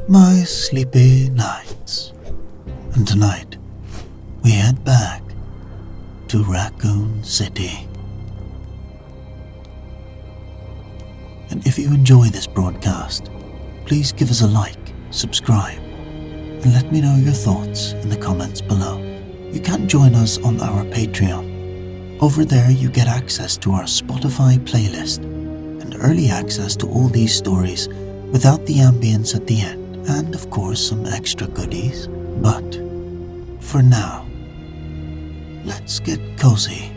my sleepy nights. And tonight, we head back to Raccoon City. And if you enjoy this broadcast, please give us a like, subscribe, and let me know your thoughts in the comments below. You can join us on our Patreon. Over there you get access to our Spotify playlist and early access to all these stories without the ambience at the end, and of course some extra goodies. But for now, let's get cozy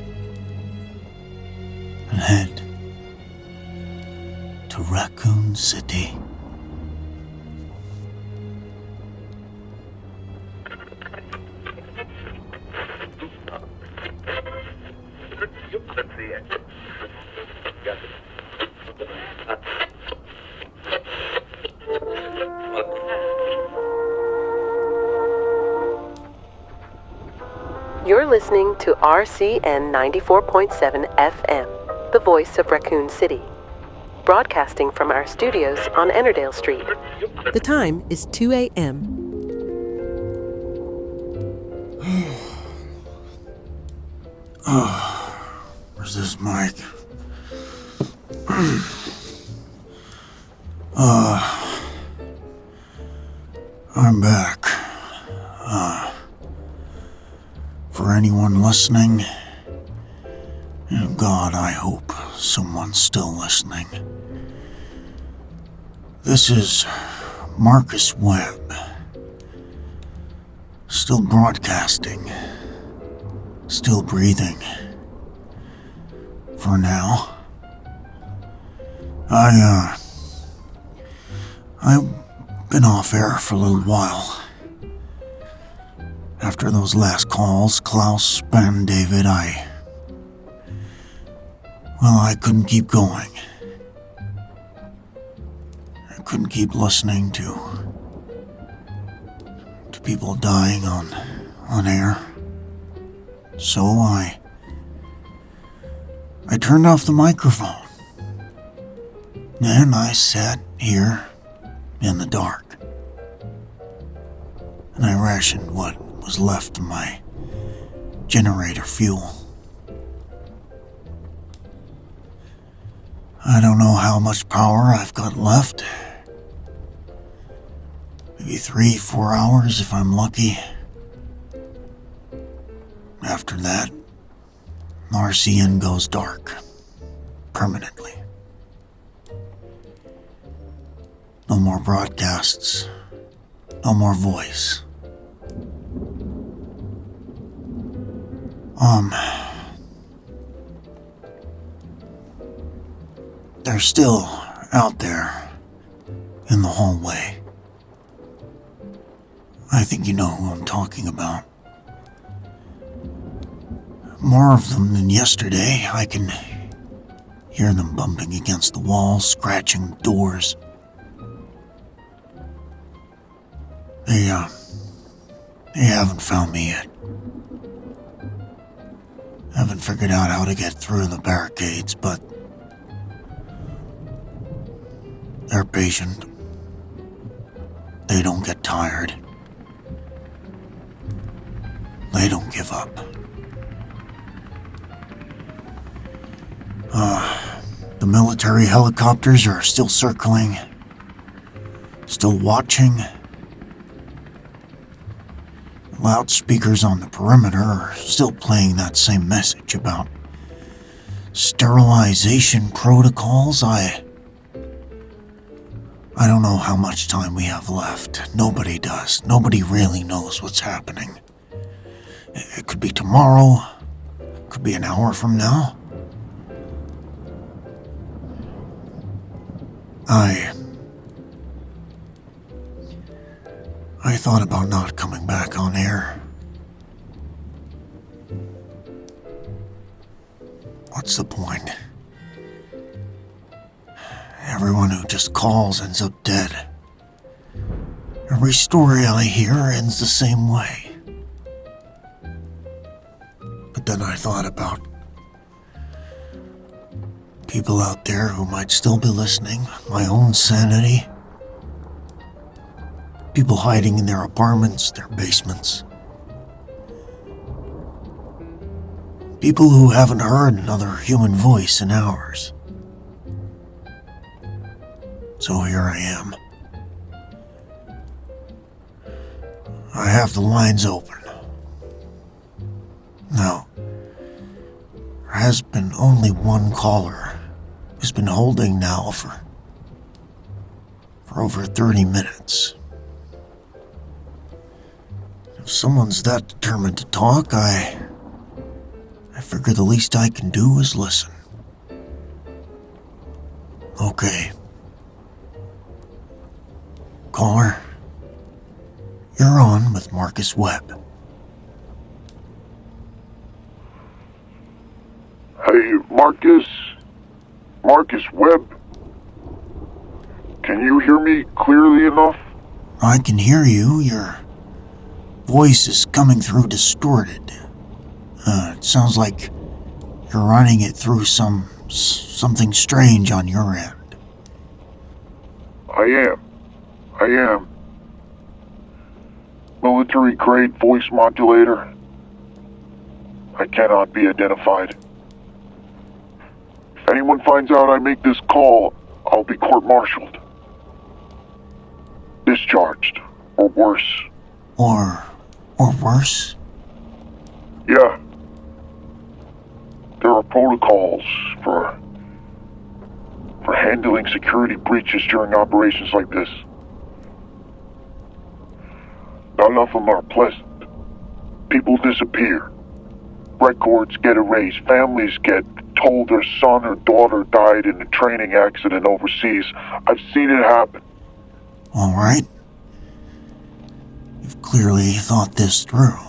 and head to Raccoon City. You're listening to RCN 94.7 FM, the voice of Raccoon City, broadcasting from our studios on Ennerdale Street. The time is 2 a.m. Where's this mic? I'm back. For anyone listening, God, I hope someone's still listening. This is Marcus Webb, still broadcasting, still breathing. For now. I've been off air for a little while. After those last calls, Klaus and David, I couldn't keep going. I couldn't keep listening to people dying on air. So I turned off the microphone. And I sat here in the dark. And I rationed what was left of my generator fuel. I don't know how much power I've got left. Maybe 3-4 hours if I'm lucky. After that, RCN goes dark. Permanently. No more broadcasts. No more voice. They're still out there in the hallway. I think you know who I'm talking about. More of them than yesterday. I can hear them bumping against the walls, scratching doors. They haven't found me yet. Haven't figured out how to get through the barricades, but they're patient. They don't get tired. They don't give up. The military helicopters are still circling, still watching. Loudspeakers on the perimeter are still playing that same message about sterilization protocols. I don't know how much time we have left. Nobody does. Nobody really knows what's happening. It could be tomorrow. It could be an hour from now. I thought about not coming back on air. What's the point? Everyone who just calls ends up dead. Every story I hear ends the same way. But then I thought about people out there who might still be listening, my own sanity. People hiding in their apartments, their basements. People who haven't heard another human voice in hours. So here I am. I have the lines open. Now, there has been only one caller who's been holding now for over 30 minutes. If someone's that determined to talk, I figure the least I can do is listen. Okay. Caller, you're on with Marcus Webb. Hey, Marcus Webb. Can you hear me clearly enough? I can hear you. Your voice is coming through distorted. It sounds like you're running it through something strange on your end. I am. Military-grade voice modulator. I cannot be identified. If anyone finds out I make this call, I'll be court-martialed. Discharged, or worse. Or worse? Yeah. There are protocols for handling security breaches during operations like this. None of them are pleasant. People disappear. Records get erased. Families get told their son or daughter died in a training accident overseas. I've seen it happen. All right. You've clearly thought this through.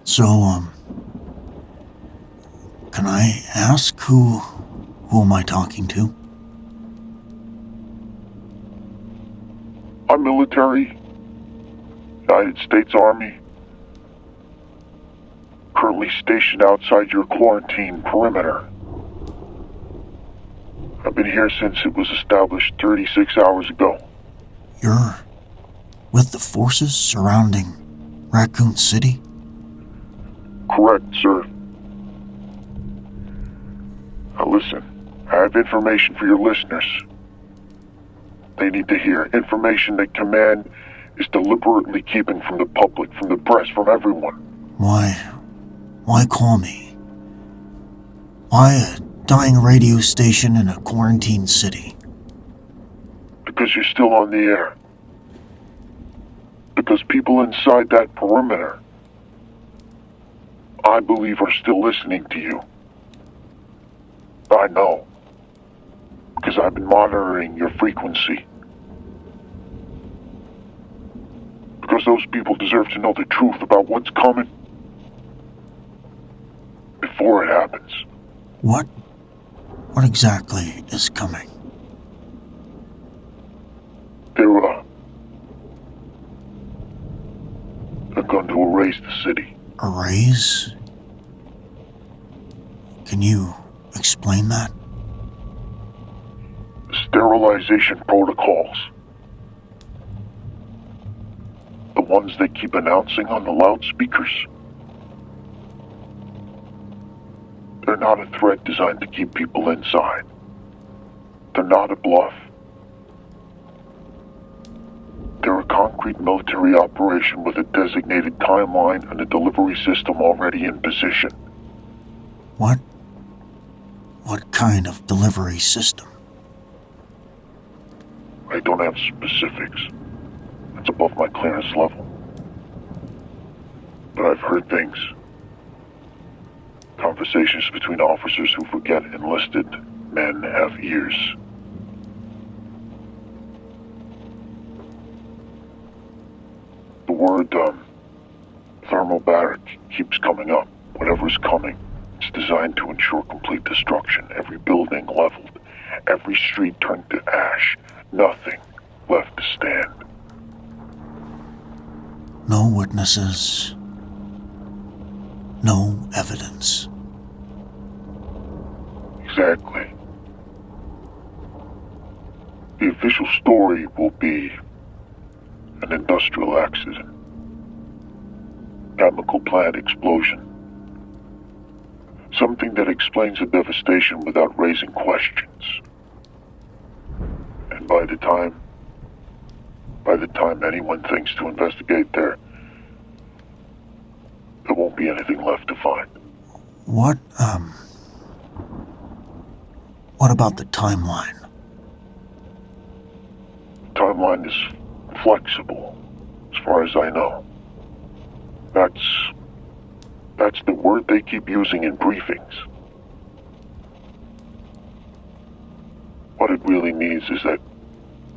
So, can I ask who am I talking to? I'm military. United States Army. Currently stationed outside your quarantine perimeter. I've been here since it was established 36 hours ago. You're with the forces surrounding Raccoon City? Correct, sir. Now listen, I have information for your listeners. They need to hear information that Command is deliberately keeping from the public, from the press, from everyone. Why call me? Why a dying radio station in a quarantine city? Because you're still on the air. Because people inside that perimeter, I believe, are still listening to you. I know. Because I've been monitoring your frequency. Because those people deserve to know the truth about what's coming before it happens. What exactly is coming? They're going to erase the city. Erase? Can you explain that? Sterilization protocols. The ones they keep announcing on the loudspeakers. They're not a threat designed to keep people inside. They're not a bluff. They're a concrete military operation with a designated timeline and a delivery system already in position. What kind of delivery system? I don't have specifics. It's above my clearance level. But I've heard things. Conversations between officers who forget enlisted men have ears. The word, thermobaric keeps coming up. Whatever's coming, it's designed to ensure complete destruction. Every building leveled, every street turned to ash. Nothing left to stand. No witnesses. No evidence. Exactly. The official story will be An industrial accident. Chemical plant explosion. Something that explains the devastation without raising questions. And by the time anyone thinks to investigate there won't be anything left to find. What about the timeline? The timeline is flexible, as far as I know. That's the word they keep using in briefings. What it really means is that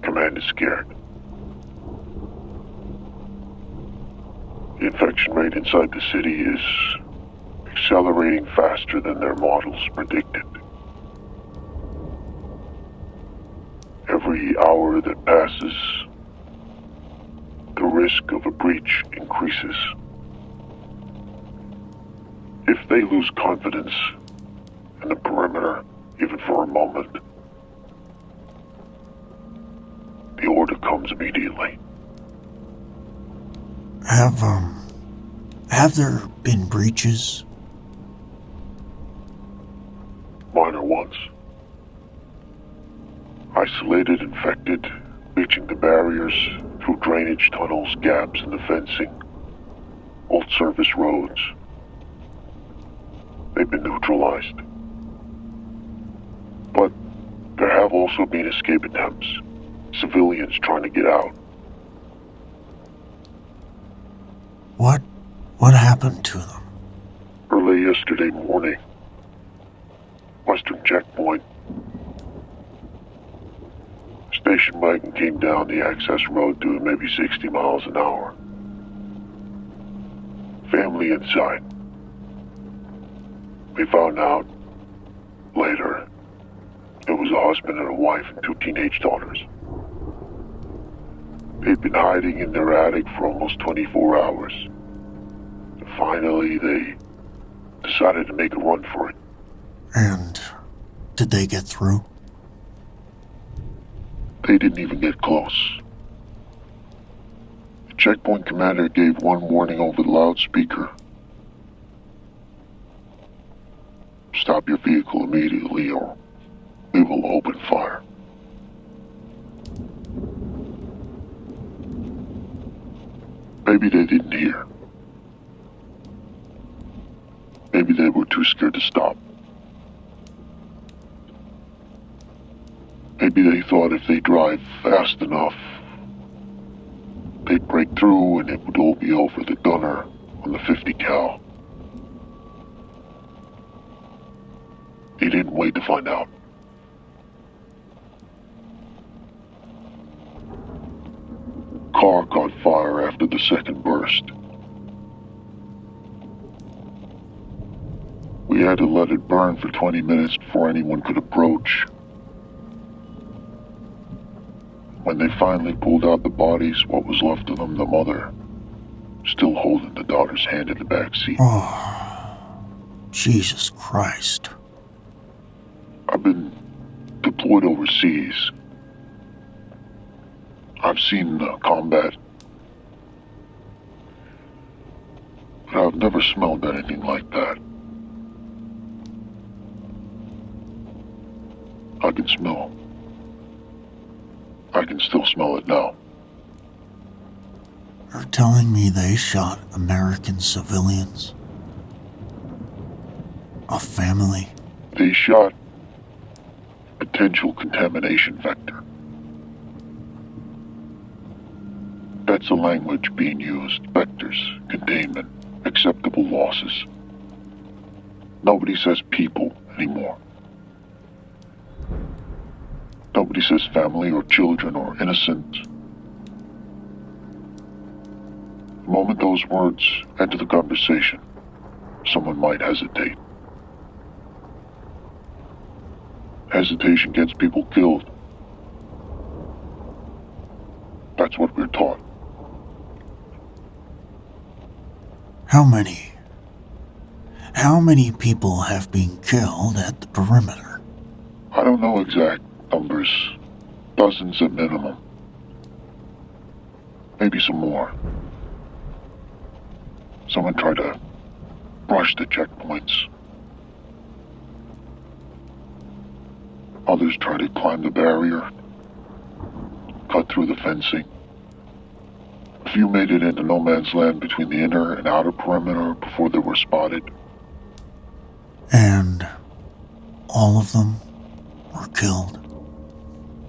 Command is scared. The infection rate inside the city is accelerating faster than their models predicted. Every hour that passes, the risk of a breach increases. If they lose confidence in the perimeter, even for a moment, the order comes immediately. Have there been breaches? Minor ones. Isolated infected, reaching the barriers through drainage tunnels, gaps in the fencing, old service roads. They've been neutralized. But there have also been escape attempts. Civilians trying to get out. What happened to them? Early yesterday morning, Western Checkpoint. Station wagon came down the access road doing maybe 60 miles an hour. Family inside. We found out later it was a husband and a wife and 2 teenage daughters. They'd been hiding in their attic for almost 24 hours. And finally, they decided to make a run for it. And did they get through? They didn't even get close. The checkpoint commander gave one warning over the loudspeaker. Stop your vehicle immediately or we will open fire. Maybe they didn't hear. Maybe they were too scared to stop. Maybe they thought if they drive fast enough, they'd break through and it would all be over the gunner on the 50 cal. He didn't wait to find out. Car caught fire after the second burst. We had to let it burn for 20 minutes before anyone could approach. When they finally pulled out the bodies, what was left of them, the mother, still holding the daughter's hand in the back seat. Oh, Jesus Christ. I've been deployed overseas. I've seen combat. But I've never smelled anything like that. I can still smell it now. You're telling me they shot American civilians? A family? They shot potential contamination vector. That's the language being used. Vectors, containment, acceptable losses. Nobody says people anymore. Nobody says family or children or innocent. The moment those words enter the conversation, someone might hesitate. Hesitation gets people killed. That's what we're taught. How many people have been killed at the perimeter? I don't know exact numbers. Dozens at minimum. Maybe some more. Someone tried to rush the checkpoints. Others tried to climb the barrier, cut through the fencing. A few made it into no man's land between the inner and outer perimeter before they were spotted. And all of them were killed.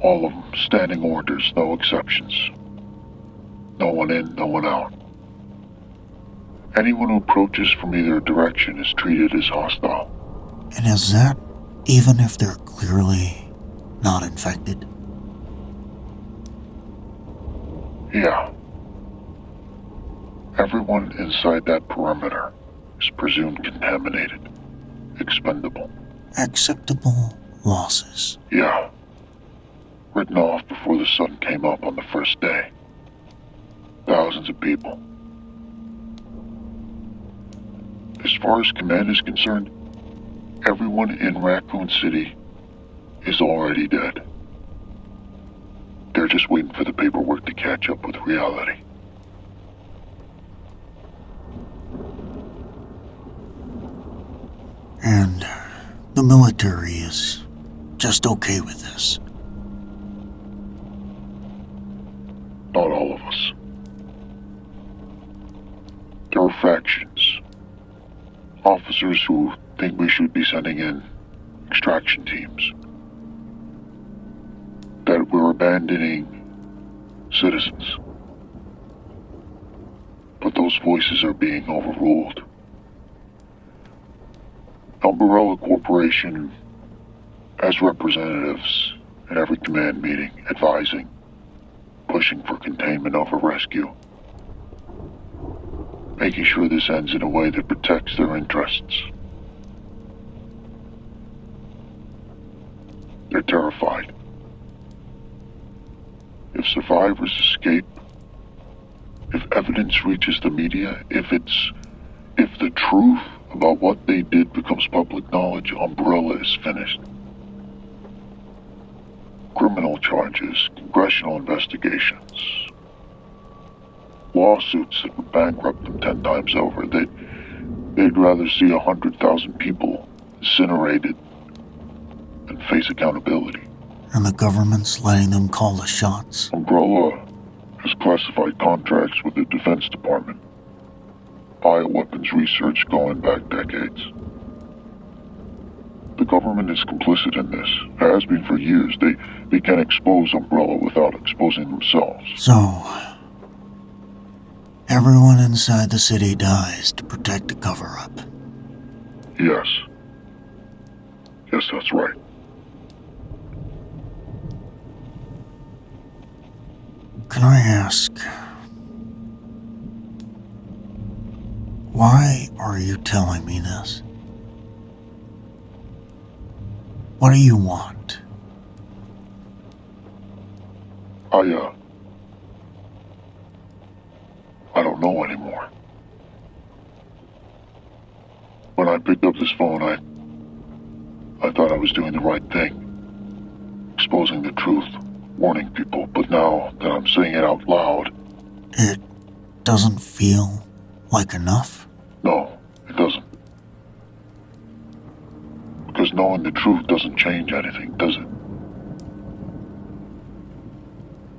All of them, standing orders, no exceptions. No one in, no one out. Anyone who approaches from either direction is treated as hostile. And is that even if they're clearly not infected? Yeah. Everyone inside that perimeter is presumed contaminated, expendable. Acceptable losses. Yeah. Written off before the sun came up on the first day. Thousands of people. As far as command is concerned, everyone in Raccoon City is already dead. They're just waiting for the paperwork to catch up with reality. And the military is just okay with this. Not all of us. There are factions. Officers who think we should be sending in extraction teams. That we're abandoning citizens. But those voices are being overruled. Umbrella Corporation has representatives in every command meeting advising, pushing for containment over rescue, making sure this ends in a way that protects their interests. They're terrified. If survivors escape, if evidence reaches the media, if the truth about what they did becomes public knowledge, Umbrella is finished. Criminal charges, congressional investigations, lawsuits that would bankrupt them 10 times over. They'd rather see 100,000 people incinerated than face accountability. And the government's letting them call the shots. Umbrella has classified contracts with the Defense Department. Bioweapons research going back decades. The government is complicit in this. It has been for years. They can't expose Umbrella without exposing themselves. So, everyone inside the city dies to protect the cover-up. Yes. Yes, that's right. Can I ask, why are you telling me this? What do you want? I don't know anymore. When I picked up this phone, I thought I was doing the right thing. Exposing the truth, warning people, but now that I'm saying it out loud... It doesn't feel like enough? No, it doesn't. Because knowing the truth doesn't change anything, does it?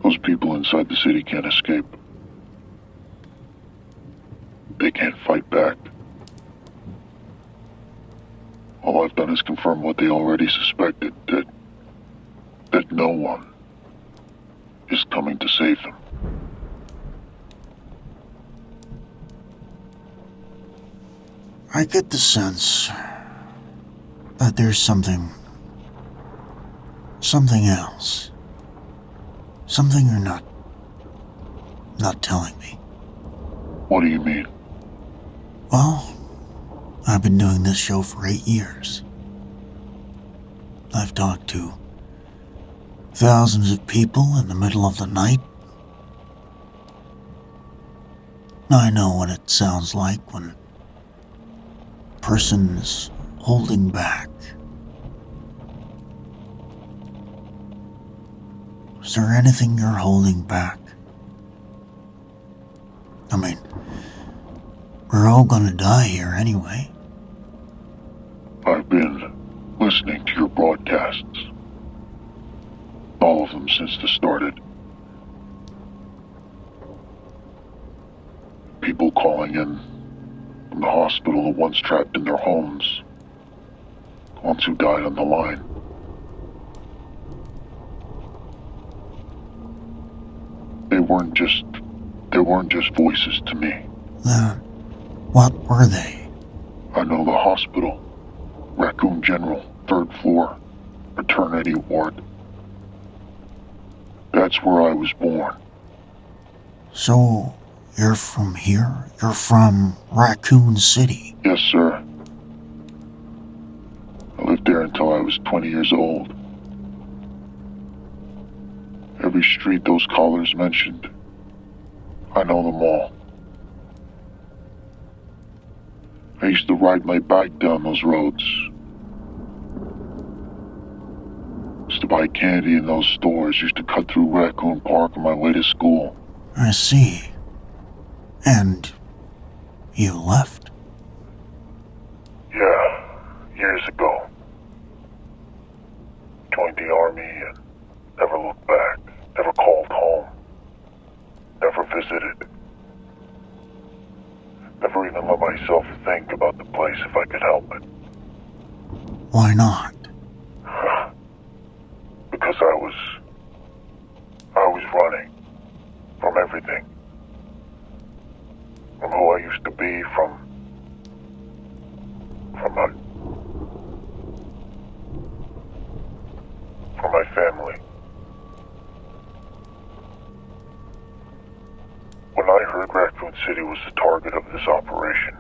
Those people inside the city can't escape. They can't fight back. All I've done is confirm what they already suspected, that no one is coming to save them. I get the sense that there's something else. Something you're not telling me. What do you mean? Well, I've been doing this show for 8 years. I've talked to thousands of people in the middle of the night. I know what it sounds like when a person is holding back. Is there anything you're holding back? We're all gonna die here anyway. I've been listening to your broadcasts. All of them since they started. People calling in from the hospital, the ones trapped in their homes, the ones who died on the line. They weren't just voices to me. Then, what were they? I know the hospital, Raccoon General, 3rd floor, maternity ward. That's where I was born. So, you're from here? You're from Raccoon City? Yes, sir. I lived there until I was 20 years old. Every street those callers mentioned, I know them all. I used to ride my bike down those roads. Used to buy candy in those stores. Used to cut through Raccoon Park on my way to school. I see. And you left? Yeah, years ago. Joined the army and never looked back. Never called home. Never visited. Never even let myself think about the place if I could help it. Why not? Because I was running from everything. From who I used to be, from my family. When I heard Raccoon City was the target of this operation,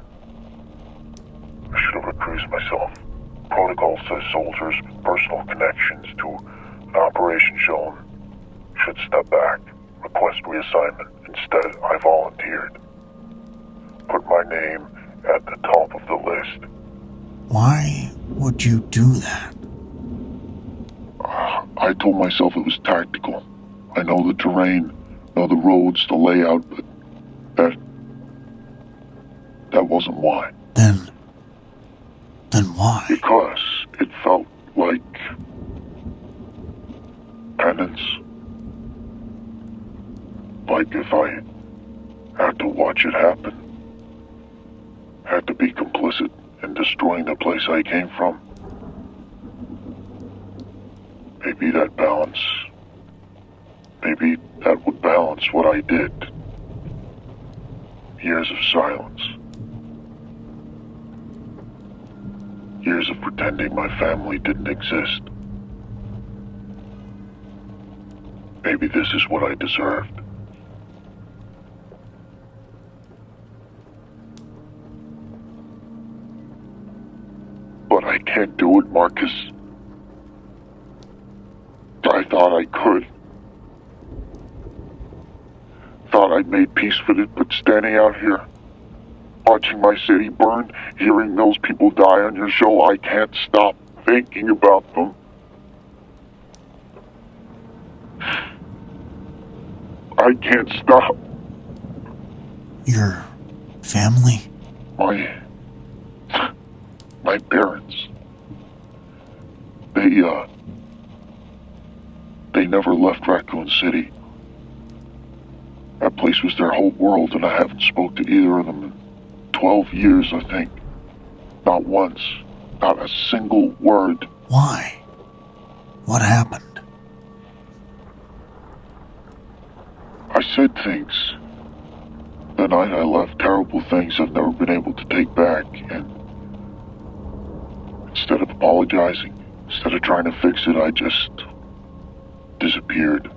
I should have recused myself. Protocol says soldiers with personal connections to an operation shown should step back, request reassignment. Instead, I volunteered. Put my name at the top of the list. Why would you do that? I told myself it was tactical. I know the terrain, know the roads, the layout, but that wasn't why. Then why? Because it felt like penance. Like if I had to watch it happen, had to be complicit in destroying the place I came from. Maybe that would balance what I did. Years of silence. Years of pretending my family didn't exist. Maybe this is what I deserved. But I can't do it, Marcus. I thought I could. Thought I'd made peace with it, but standing out here, watching my city burn, hearing those people die on your show, I can't stop thinking about them. I can't stop. Your family? My parents. They never left Raccoon City. That place was their whole world, and I haven't spoke to either of them in 12 years, I think. Not once. Not a single word. Why? What happened? I said things. The night I left, terrible things I've never been able to take back, and instead of apologizing, instead of trying to fix it, I just disappeared.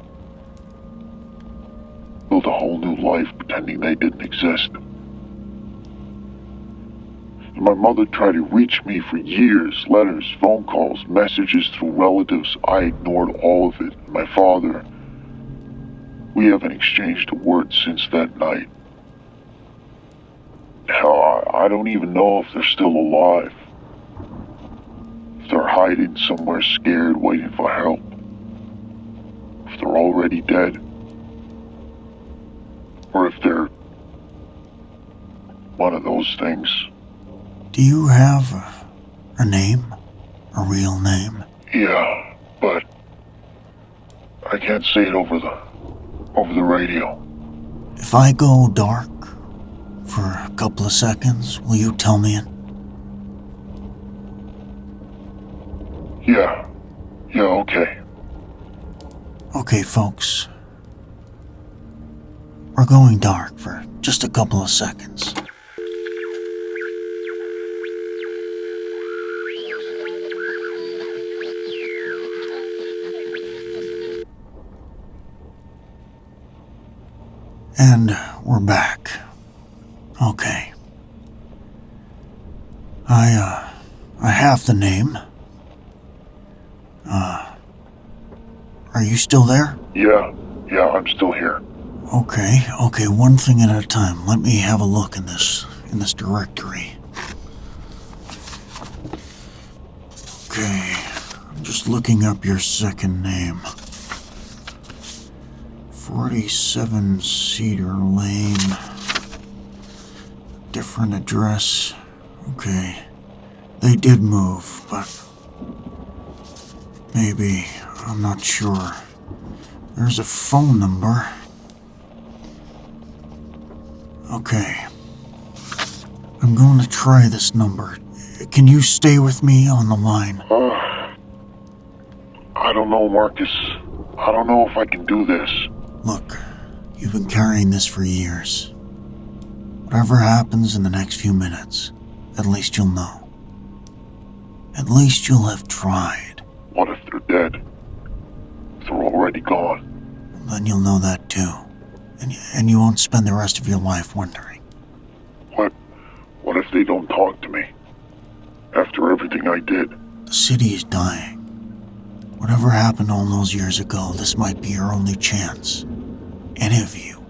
Built a whole new life pretending they didn't exist. And my mother tried to reach me for years, letters, phone calls, messages through relatives. I ignored all of it. My father, we haven't exchanged a word since that night. Hell, I don't even know if they're still alive. If they're hiding somewhere scared, waiting for help. If they're already dead. Or if they're One of those things. Do you have a name? A real name? Yeah, but I can't say it over the radio. If I go dark for a couple of seconds, will you tell me it? Yeah, okay. Okay, folks. We're going dark for just a couple of seconds. And we're back. Okay. I have the name. Are you still there? Yeah, I'm still here. Okay, one thing at a time. Let me have a look in this directory. Okay, I'm just looking up your second name. 47 Cedar Lane. Different address. Okay. They did move, but maybe, I'm not sure. There's a phone number. Okay. I'm going to try this number. Can you stay with me on the line? I don't know, Marcus. I don't know if I can do this. Look, you've been carrying this for years. Whatever happens in the next few minutes, at least you'll know. At least you'll have tried. What if they're dead? If they're already gone? Then you'll know that too. And you won't spend the rest of your life wondering. What if they don't talk to me? After everything I did? The city is dying. Whatever happened all those years ago, this might be your only chance. Any of you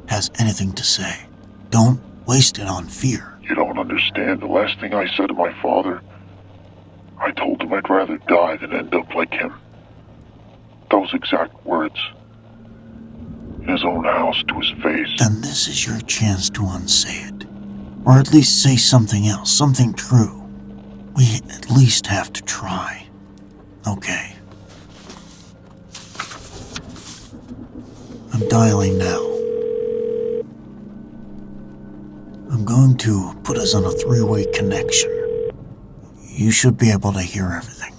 has anything to say, don't waste it on fear. You don't understand. The last thing I said to my father, I told him I'd rather die than end up like him. Those exact words. In his own house, to his face. Then this is your chance to unsay it. Or at least say something else, something true. We at least have to try. Okay. I'm dialing now. I'm going to put us on a 3-way connection. You should be able to hear everything.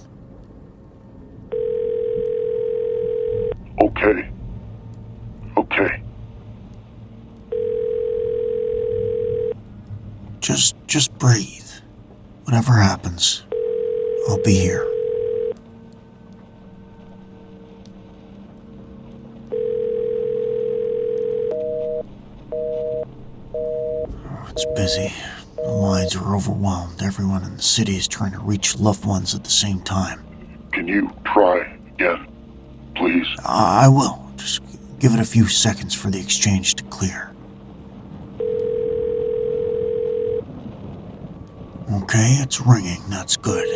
Okay. Just breathe. Whatever happens, I'll be here. It's busy. The lines are overwhelmed. Everyone in the city is trying to reach loved ones at the same time. Can you try again, please? I will. Just give it a few seconds for the exchange to clear. Okay, it's ringing. That's good.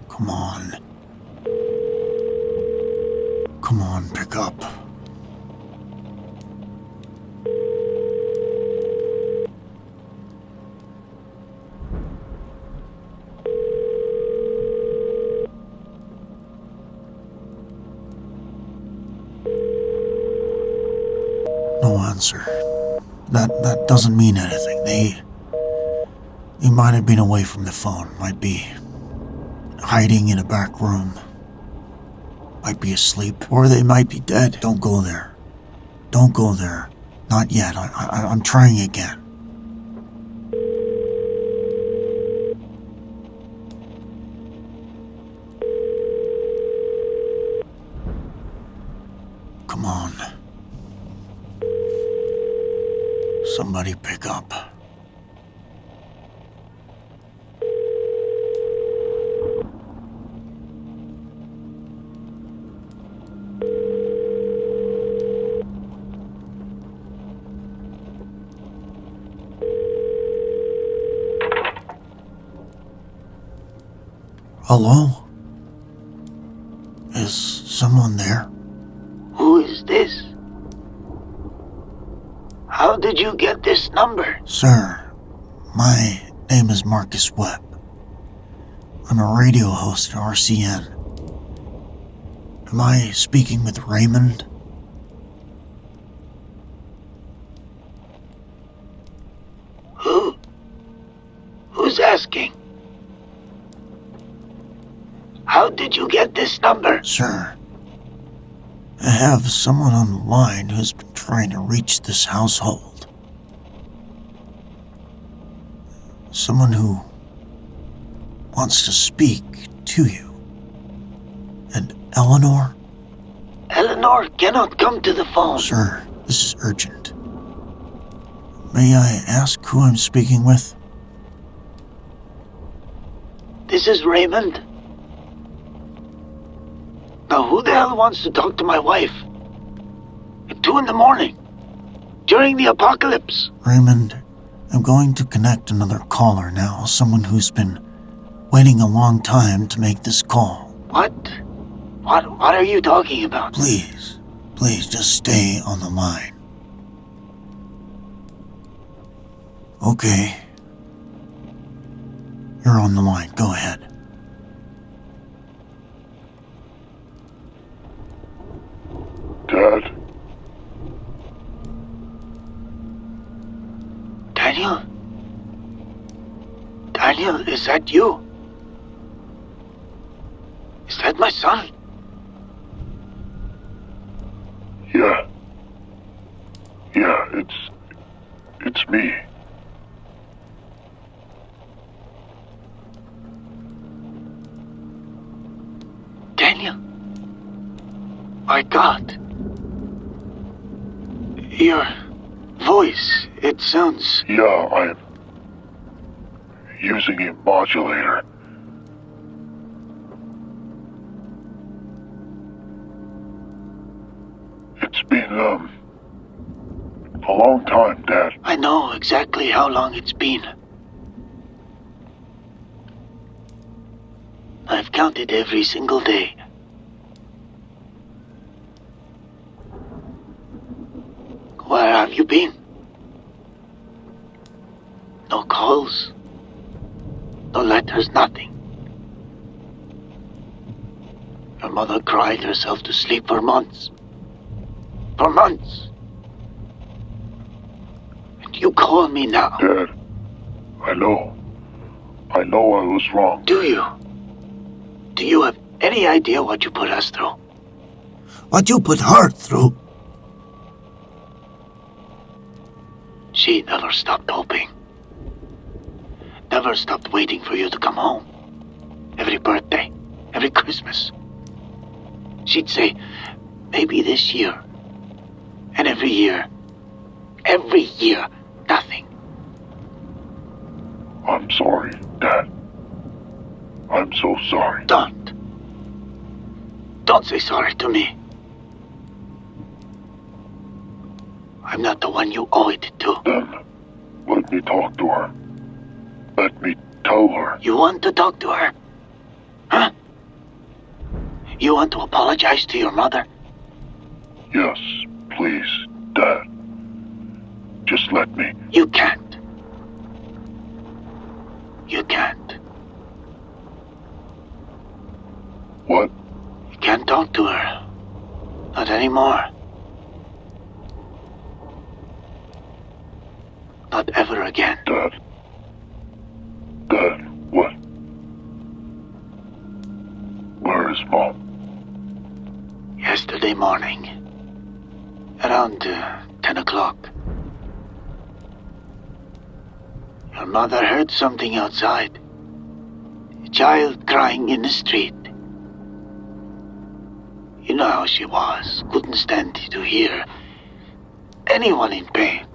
Come on. Come on, pick up. No answer. That doesn't mean anything. They might have been away from the phone. Might be hiding in a back room. Might be asleep. Or they might be dead. Don't go there. Don't go there. Not yet. I'm trying again. Come on. Somebody pick up. Hello? Is someone there? Who is this? did you get this number? Sir, my name is Marcus Webb. I'm a radio host at RCN. Am I speaking with Raymond? Who? Who's asking? How did you get this number? Sir, I have someone on the line who's been trying to reach this household. Someone who wants to speak to you. And Eleanor? Eleanor cannot come to the phone. Sir, this is urgent. May I ask who I'm speaking with? This is Raymond. Now who the hell wants to talk to my wife? At 2 a.m, during the apocalypse. Raymond, I'm going to connect another caller now, someone who's been waiting a long time to make this call. What? What are you talking about? Please just stay on the line. Okay. You're on the line, go ahead. Dad? Daniel? Daniel, is that you? Is that my son? Yeah, it's me. Daniel? My God. Your voice, it sounds... Yeah, I'm using a modulator. It's been, a long time, Dad. I know exactly how long it's been. I've counted every single day. Where have you been? No calls. No letters, nothing. Your mother cried herself to sleep for months. For months. And you call me now. Dad, I know I was wrong. Do you? Do you have any idea what you put us through? What you put her through? She never stopped hoping. Never stopped waiting for you to come home. Every birthday, every Christmas. She'd say, maybe this year. And every year, nothing. I'm sorry, Dad. I'm so sorry. Don't say sorry to me. I'm not the one you owe it to. Then, let me talk to her. Let me tell her. You want to talk to her? Huh? You want to apologize to your mother? Yes, please, Dad. Just let me. You can't. You can't. What? You can't talk to her. Not anymore. Not ever again. Dad, what? Where is Mom? Yesterday morning. Around 10 o'clock. Your mother heard something outside. A child crying in the street. You know how she was. Couldn't stand to hear anyone in pain.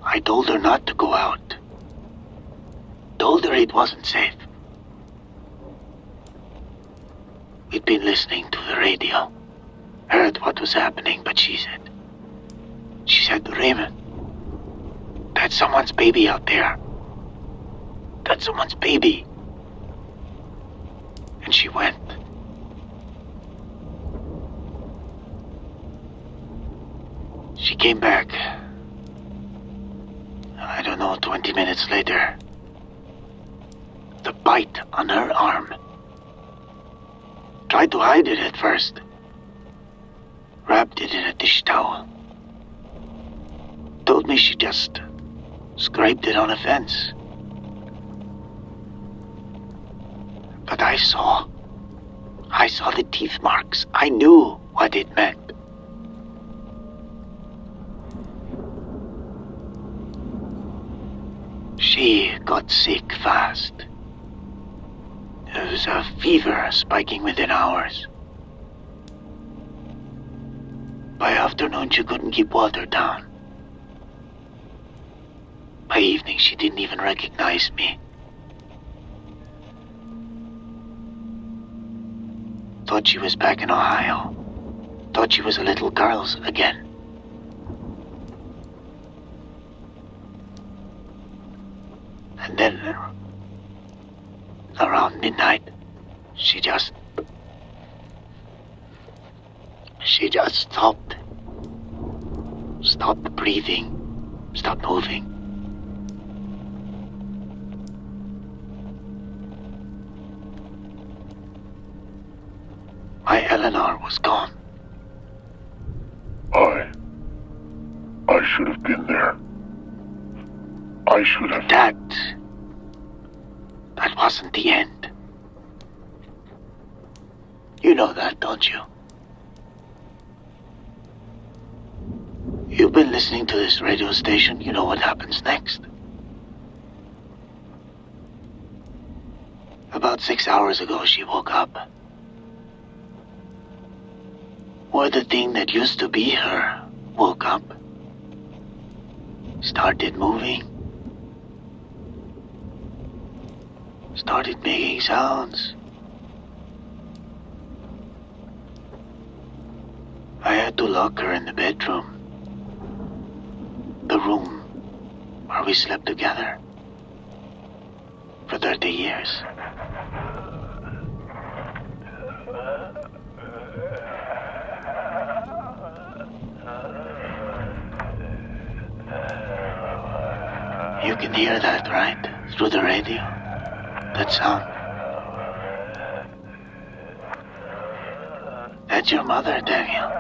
I told her not to go out. Told her it wasn't safe. We'd been listening to the radio. Heard what was happening, but she said to Raymond, that's someone's baby out there. That's someone's baby. And she went. She came back. I don't know, 20 minutes later. The bite on her arm. Tried to hide it at first. Wrapped it in a dish towel. Told me she just scraped it on a fence. But I saw the teeth marks. I knew what it meant. She got sick fast. There was a fever spiking within hours. By afternoon, she couldn't keep water down. By evening, she didn't even recognize me. Thought she was back in Ohio. Thought she was a little girl again. And then, around midnight, she just stopped. Stopped breathing. Stopped moving. My Eleanor was gone. I should have been there. I should have... That wasn't the end. You know that, don't you? You've been listening to this radio station. You know what happens next. About 6 hours ago, she woke up. Or the thing that used to be her woke up. Started moving. Started making sounds. I had to lock her in the bedroom. The room where we slept together for 30 years. You can hear that, right? Through the radio. That sound. That's your mother, Daniel.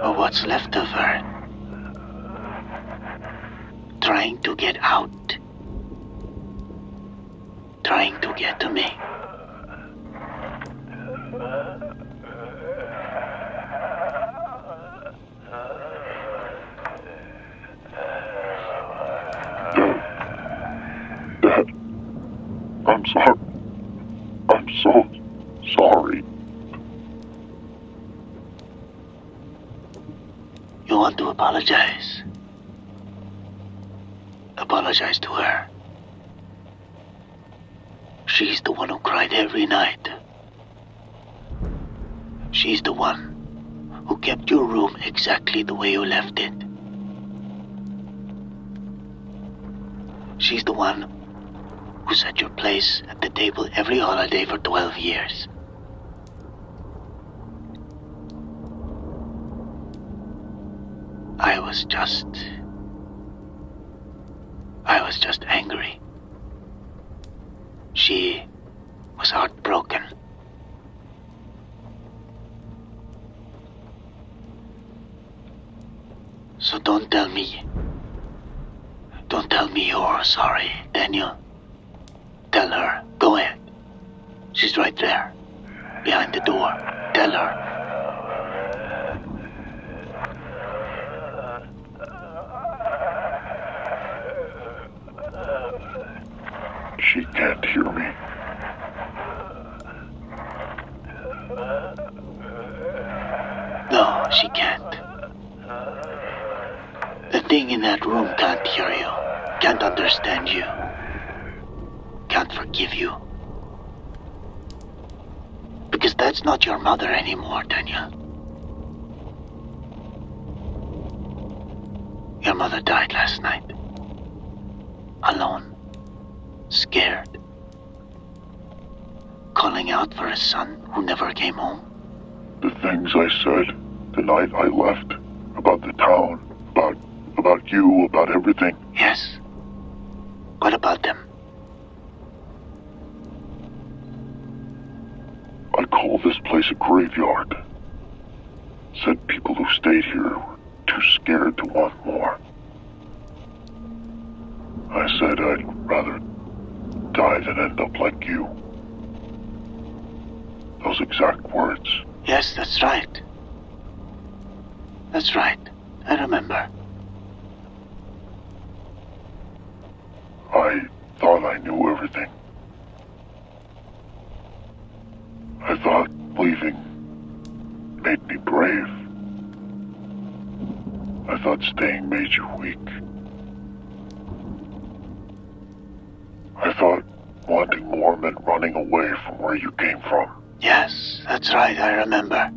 Or what's left of her. Trying to get out. Trying to get to me. Dad, I'm sorry. I'm so sorry. You want to apologize? Apologize to her. She's the one who cried every night. She's the one who kept your room exactly the way you left it. She's the one who set your place at the table every holiday for 12 years. I was just angry. She was heartbroken. So don't tell me you're sorry, Daniel. Tell her. Go ahead. She's right there, behind the door. Tell her. She can't hear me. No, she can't. The thing in that room can't hear you, can't understand you, can't forgive you. Because that's not your mother anymore, Daniel. Your mother died last night. Alone. Scared. Calling out for a son who never came home. The things I said, The night I left, about the town, about you, about everything. Yes. What about them? I call this place a graveyard. Said people who stayed here were too scared to want more. I said I'd rather die than end up like you. Those exact words. Yes, that's right. That's right. I remember. I thought I knew everything. I thought leaving made me brave. I thought staying made you weak. I thought wanting more meant running away from where you came from. Yes, that's right. I remember.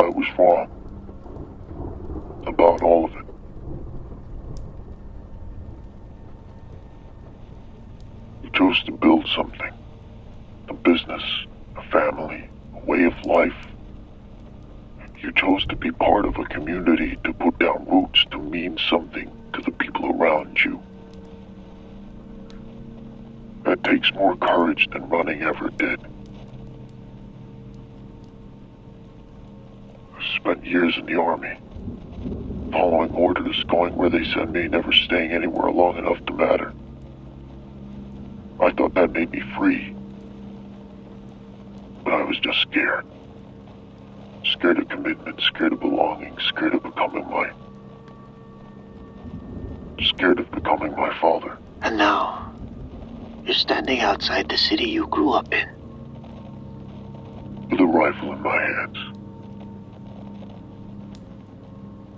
I was wrong. About all of it. You chose to build something. A business, a family, a way of life. You chose to be part of a community, to put down roots, to mean something to the people around you. That takes more courage than running ever did. I spent years in the army, following orders, going where they send me, never staying anywhere long enough to matter. I thought that made me free. But I was just scared. Scared of commitment, scared of belonging, scared of becoming scared of becoming my father. And now, you're standing outside the city you grew up in. With a rifle in my hands.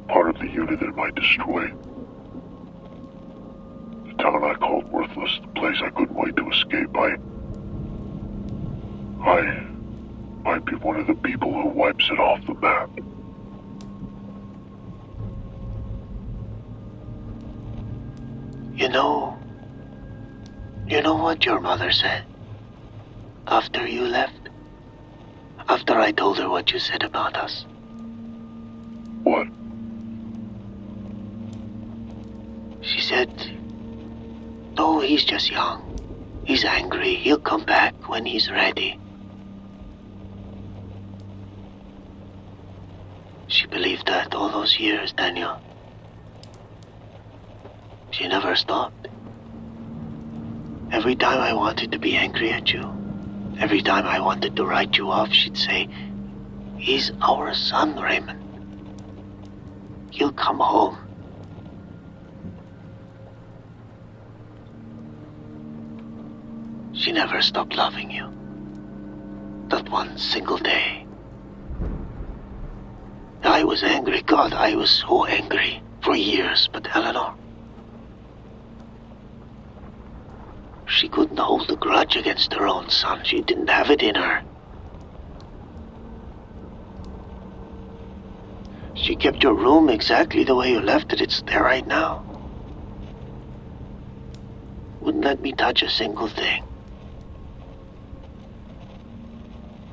Part of the unit that might destroy it. The town I called worthless, the place I couldn't wait to escape. I might be one of the people who wipes it off the map. You know what your mother said? After you left? After I told her what you said about us? What? She said, "Oh, he's just young. He's angry. He'll come back when he's ready." She believed that all those years, Daniel. She never stopped. Every time I wanted to be angry at you, every time I wanted to write you off, she'd say, "He's our son, Raymond. He'll come home." She never stopped loving you. Not one single day. I was angry, God, I was so angry for years, but Eleanor, she couldn't hold a grudge against her own son. She didn't have it in her. She kept your room exactly the way you left it. It's there right now. Wouldn't let me touch a single thing.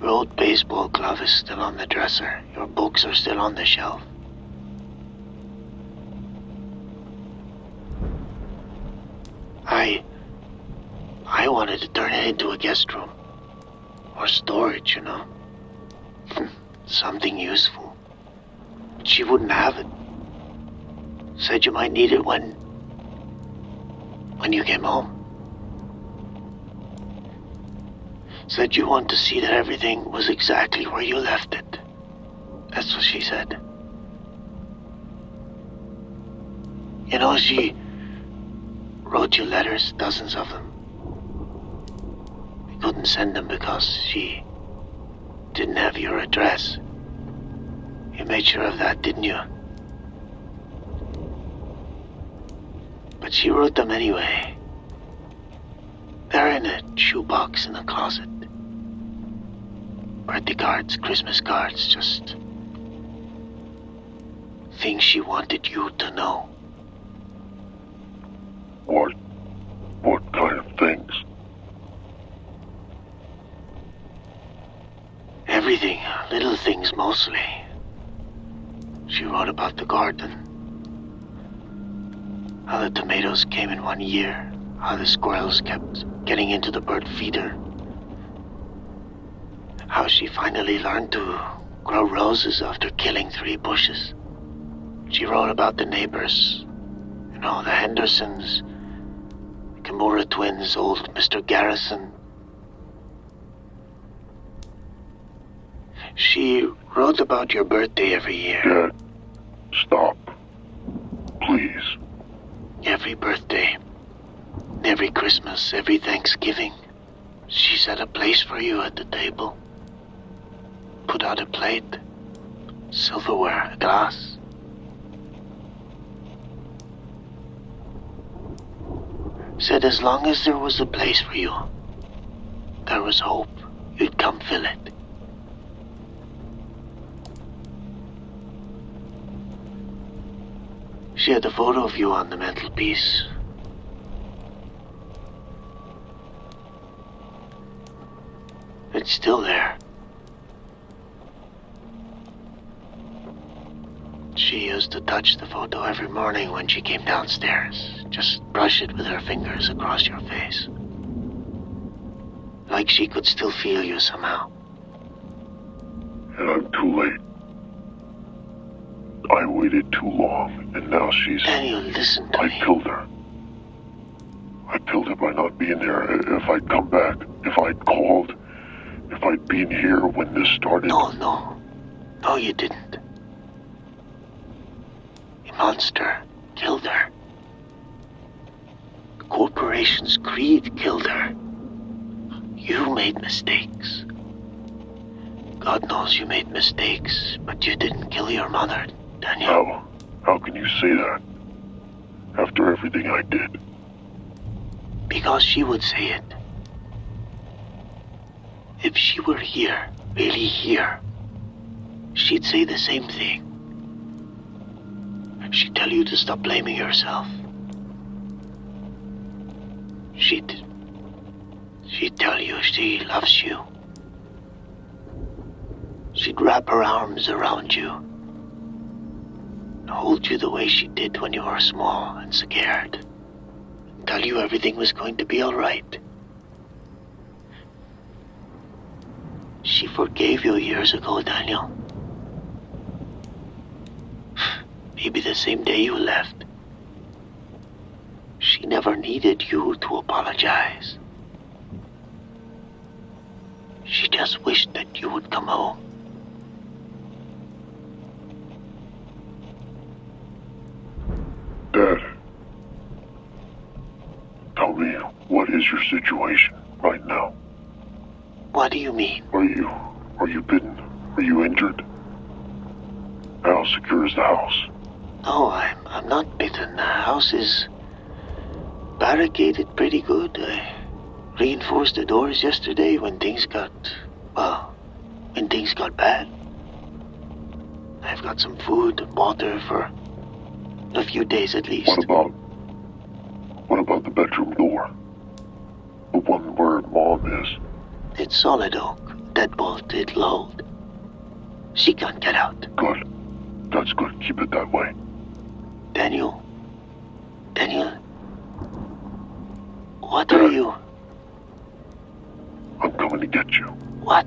Your old baseball glove is still on the dresser. Your books are still on the shelf. I wanted to turn it into a guest room. Or storage, you know. Something useful. But she wouldn't have it. Said you might need it when you came home. Said you want to see that everything was exactly where you left it. That's what she said. You know, she wrote you letters, dozens of them. You couldn't send them because she didn't have your address. You made sure of that, didn't you? But she wrote them anyway. They're in a shoebox in the closet. Birthday cards, Christmas cards, just things she wanted you to know. What kind of things? Everything, little things mostly. She wrote about the garden. How the tomatoes came in one year. How the squirrels kept getting into the bird feeder. How she finally learned to grow roses after killing 3 bushes. She wrote about the neighbors. You know, the Hendersons, the Kimura twins, old Mr. Garrison. She wrote about your birthday every year. Dad, stop. Please. Every birthday. Every Christmas, every Thanksgiving. She set a place for you at the table. Put out a plate, silverware, a glass. Said as long as there was a place for you, there was hope you'd come fill it. She had a photo of you on the mantelpiece. It's still there. She used to touch the photo every morning when she came downstairs. Just brush it with her fingers across your face. Like she could still feel you somehow. And I'm too late. I waited too long, and now she's... Daniel, listen to I me. killed her. I killed her by not being there. If I'd come back, if I'd called, if I'd been here when this started... No, you didn't. A monster killed her. The corporation's greed killed her. You made mistakes. God knows you made mistakes, but you didn't kill your mother, Daniel. How can you say that? After everything I did. Because she would say it. If she were here, really here, she'd say the same thing. She'd tell you to stop blaming yourself. She'd tell you she loves you. She'd wrap her arms around you. Hold you the way she did when you were small and scared. Tell you everything was going to be all right. She forgave you years ago, Daniel. Maybe the same day you left. She never needed you to apologize. She just wished that you would come home. Dad, tell me, what is your situation right now? What do you mean? Are you bitten? Are you injured? How secure is the house? No, I'm not bitten. The house is barricaded pretty good. I reinforced the doors yesterday when things got bad. I've got some food and water for a few days at least. What about the bedroom door? The one where Mom is? It's solid oak, deadbolt, it'll hold. She can't get out. Good. That's good. Keep it that way. Daniel, what are you? I'm coming to get you. What?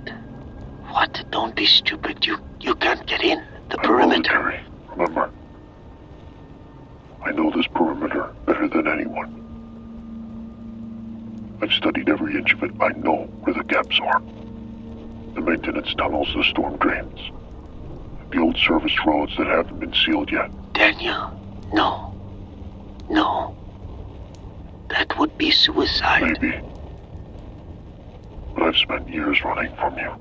Don't be stupid. You can't get in. The I'm perimeter. military, remember? I know this perimeter better than anyone. I've studied every inch of it. I know where the gaps are. The maintenance tunnels, the storm drains. The old service roads that haven't been sealed yet. Daniel, no. That would be suicide. Maybe. But I've spent years running from you.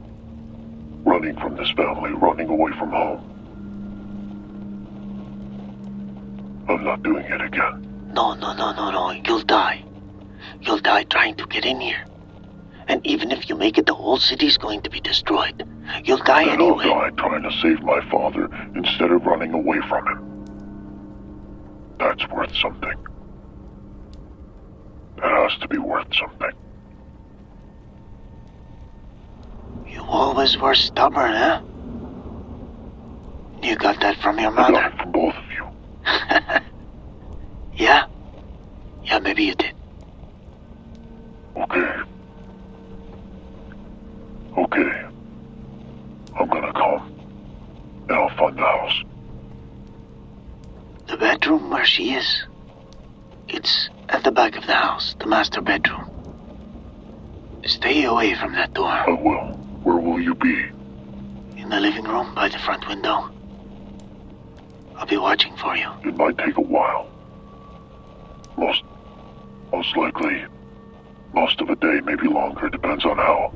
Running from this family, running away from home. I'm not doing it again. No. You'll die. You'll die trying to get in here. And even if you make it, the whole city's going to be destroyed. You'll die Then anyway. I'll die trying to save my father instead of running away from him. That's worth something. That has to be worth something. You always were stubborn, huh? You got that from your I mother. got it from both of you. Yeah? Yeah, maybe you did. Okay. Okay. I'm gonna come. And I'll find the house. The bedroom where she is. It's at the back of the house, the master bedroom. Stay away from that door. I will. Where will you be? In the living room by the front window. I'll be watching for you. It might take a while. Most likely, most of a day, maybe longer. Depends on how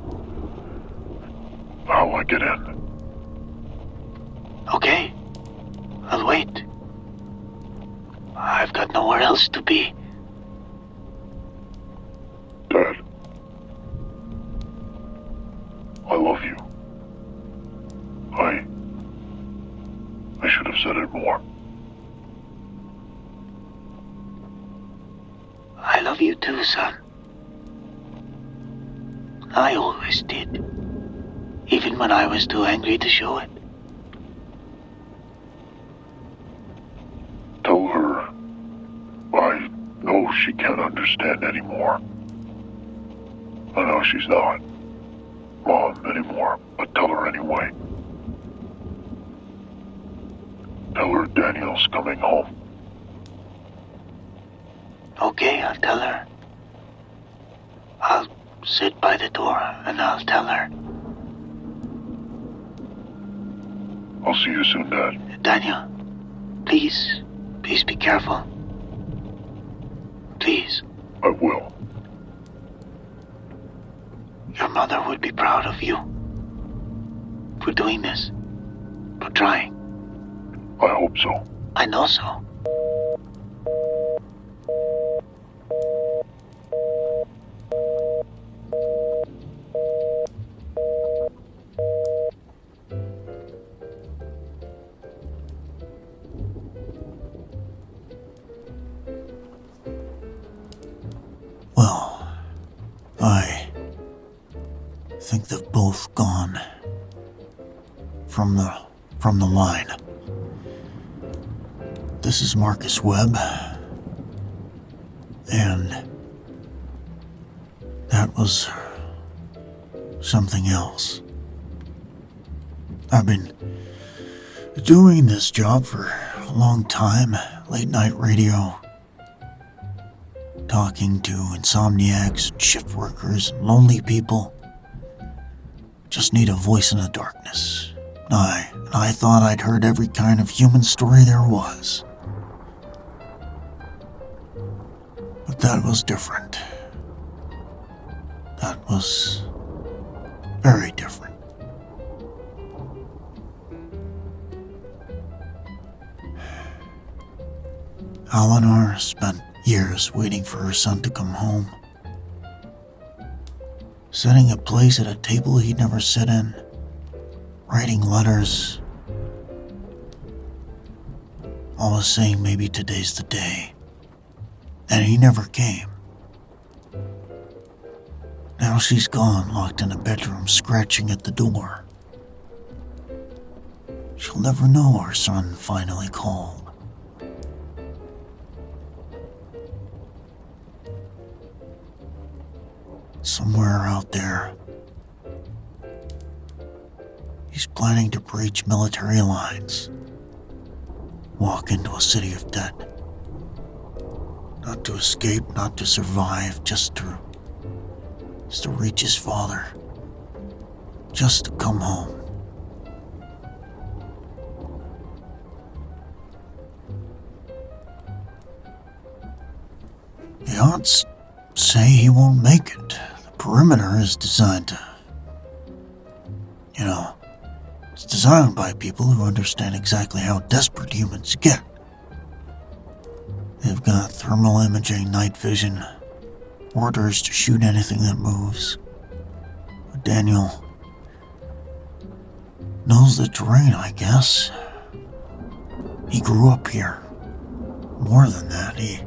I get in. Okay. I'll wait. I've got nowhere else to be. Dad, I love you. I should have said it more. I love you too, son. I always did. Even when I was too angry to show it. Tell her I know she can't understand anymore. I know she's not Mom anymore, but tell her anyway. Tell her Daniel's coming home. Okay, I'll tell her. I'll sit by the door and I'll tell her. I'll see you soon, Dad. Daniel, please be careful. Please. I will. Your mother would be proud of you. For doing this. For trying. I hope so. I know so. Well, I think they've both gone from the line. This is Marcus Webb, and that was something else. I've been doing this job for a long time, late night radio, talking to insomniacs, and shift workers, and lonely people. Just need a voice in the darkness. I thought I'd heard every kind of human story there was. But that was different. That was very different. Eleanor spent years waiting for her son to come home, setting a place at a table he'd never sit in, writing letters, always saying maybe today's the day. And he never came. Now she's gone, locked in a bedroom, scratching at the door. She'll never know her son finally called. Somewhere out there, he's planning to breach military lines, walk into a city of dead. Not to escape, not to survive, just to reach his father. Just to come home. The odds say he won't make it. The perimeter is designed to, it's designed by people who understand exactly how desperate humans get. They've got thermal imaging, night vision, orders to shoot anything that moves. But Daniel knows the terrain, I guess. He grew up here. More than that, he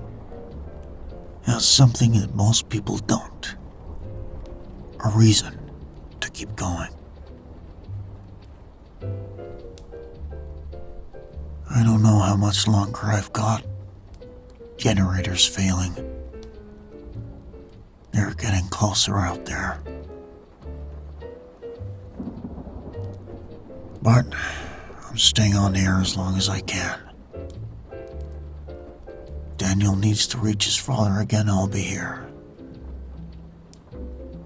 has something that most people don't. A reason to keep going. I don't know how much longer I've got. Generators failing. They're getting closer out there. But I'm staying on air as long as I can. Daniel needs to reach his father again, I'll be here.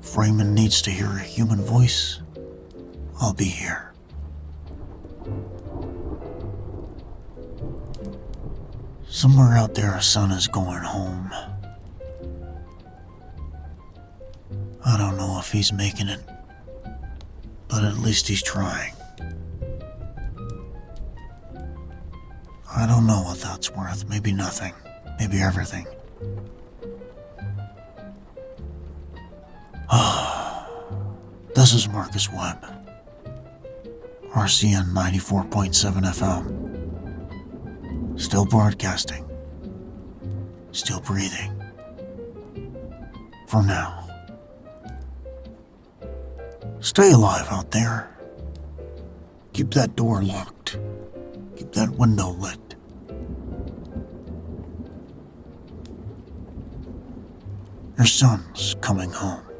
If Raymond needs to hear a human voice, I'll be here. Somewhere out there, a son is going home. I don't know if he's making it, but at least he's trying. I don't know what that's worth. Maybe nothing. Maybe everything. This is Marcus Webb. RCN 94.7 FM. Still broadcasting. Still breathing. For now. Stay alive out there. Keep that door locked. Keep that window lit. Your son's coming home.